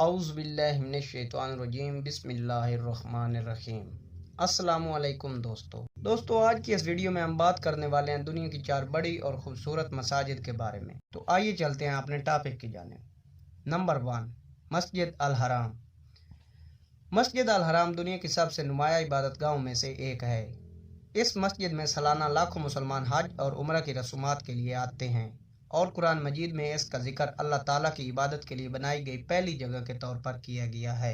اعوذ باللہ من الشیطان الرجیم بسم اللہ الرحمن الرحیم۔ السلام علیکم دوستو آج کی اس ویڈیو میں ہم بات کرنے والے ہیں دنیا کی 4 بڑی اور خوبصورت مساجد کے بارے میں۔ تو آئیے چلتے ہیں اپنے ٹاپک کی جانب۔ نمبر 1، مسجد الحرام۔ مسجد الحرام دنیا کی سب سے نمایاں عبادت گاہوں میں سے ایک ہے۔ اس مسجد میں سالانہ لاکھوں مسلمان حج اور عمرہ کی رسومات کے لیے آتے ہیں، اور قرآن مجید میں اس کا ذکر اللہ تعالیٰ کی عبادت کے لیے بنائی گئی پہلی جگہ کے طور پر کیا گیا ہے۔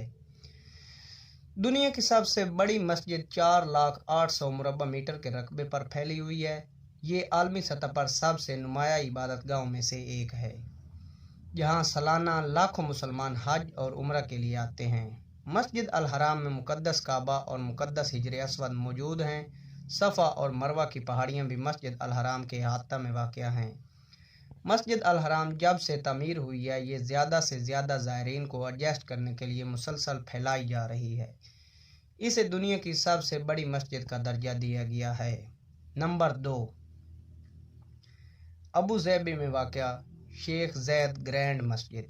دنیا کی سب سے بڑی مسجد 4,08,000 مربع میٹر کے رقبے پر پھیلی ہوئی ہے۔ یہ عالمی سطح پر سب سے نمایاں عبادت گاہوں میں سے ایک ہے، جہاں سالانہ لاکھوں مسلمان حج اور عمرہ کے لیے آتے ہیں۔ مسجد الحرام میں مقدس کعبہ اور مقدس حجر اسود موجود ہیں۔ صفا اور مروہ کی پہاڑیاں بھی مسجد الحرام کے احاطہ میں واقع ہیں۔ مسجد الحرام جب سے تعمیر ہوئی ہے، یہ زیادہ سے زیادہ زائرین کو ایڈجسٹ کرنے کے لیے مسلسل پھیلائی جا رہی ہے۔ اسے دنیا کی سب سے بڑی مسجد کا درجہ دیا گیا ہے۔ نمبر 2، ابو ظبی میں واقع شیخ زاید گرینڈ مسجد۔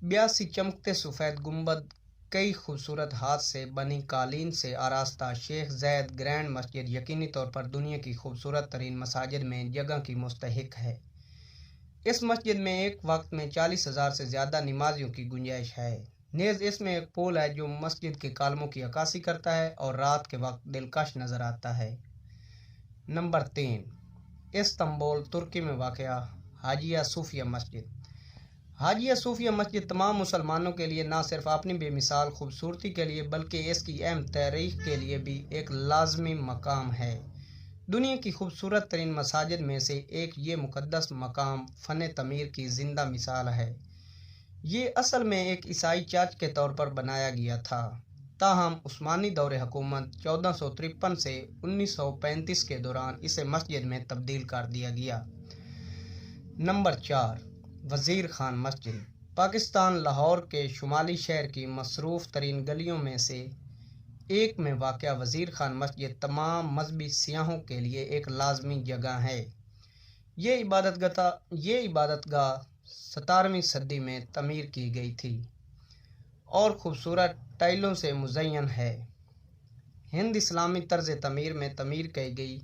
82 چمکتے سفید گنبد، کئی خوبصورت ہاتھ سے بنی قالین سے آراستہ شیخ زاید گرینڈ مسجد یقینی طور پر دنیا کی خوبصورت ترین مساجد میں جگہ کی مستحق ہے۔ اس مسجد میں ایک وقت میں 40,000 سے زیادہ نمازیوں کی گنجائش ہے۔ نیز اس میں ایک پول ہے جو مسجد کے کالموں کی عکاسی کرتا ہے اور رات کے وقت دلکش نظر آتا ہے۔ نمبر 3، استنبول ترکی میں واقع حاجیہ صوفیہ مسجد۔ حاجیہ صوفیہ مسجد تمام مسلمانوں کے لیے نہ صرف اپنی بے مثال خوبصورتی کے لیے بلکہ اس کی اہم تاریخ کے لیے بھی ایک لازمی مقام ہے۔ دنیا کی خوبصورت ترین مساجد میں سے ایک یہ مقدس مقام فن تعمیر کی زندہ مثال ہے۔ یہ اصل میں ایک عیسائی چرچ کے طور پر بنایا گیا تھا، تاہم عثمانی دور حکومت 1453 سے 1935 کے دوران اسے مسجد میں تبدیل کر دیا گیا۔ نمبر 4، وزیر خان مسجد۔ پاکستان لاہور کے شمالی شہر کی مصروف ترین گلیوں میں سے ایک میں واقع وزیر خان مسجد تمام مذہبی سیاحوں کے لیے ایک لازمی جگہ ہے۔ یہ عبادت گاہ 17ویں صدی میں تعمیر کی گئی تھی اور خوبصورت ٹائلوں سے مزین ہے۔ ہند اسلامی طرز تعمیر میں تعمیر کی گئی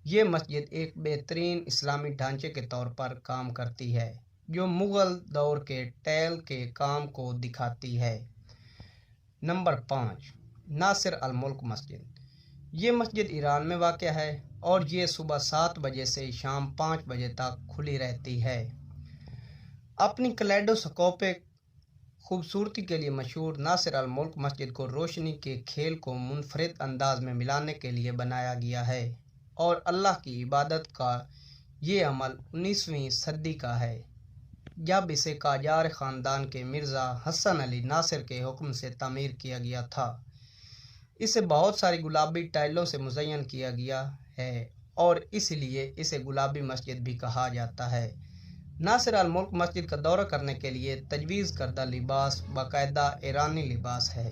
یہ مسجد ایک بہترین اسلامی ڈھانچے کے طور پر کام کرتی ہے جو مغل دور کے ٹیل کے کام کو دکھاتی ہے۔ نمبر 5، ناصر الملک مسجد۔ یہ مسجد ایران میں واقع ہے اور یہ صبح 7 بجے سے شام 5 بجے تک کھلی رہتی ہے۔ اپنی کلیڈوسکوپک خوبصورتی کے لیے مشہور ناصر الملک مسجد کو روشنی کے کھیل کو منفرد انداز میں ملانے کے لیے بنایا گیا ہے، اور اللہ کی عبادت کا یہ عمل 19ویں صدی کا ہے، جب اسے قاجار خاندان کے مرزا حسن علی ناصر کے حکم سے تعمیر کیا گیا تھا۔ اسے بہت ساری گلابی ٹائلوں سے مزین کیا گیا ہے اور اس لیے اسے گلابی مسجد بھی کہا جاتا ہے۔ ناصر الملک مسجد کا دورہ کرنے کے لیے تجویز کردہ لباس باقاعدہ ایرانی لباس ہے۔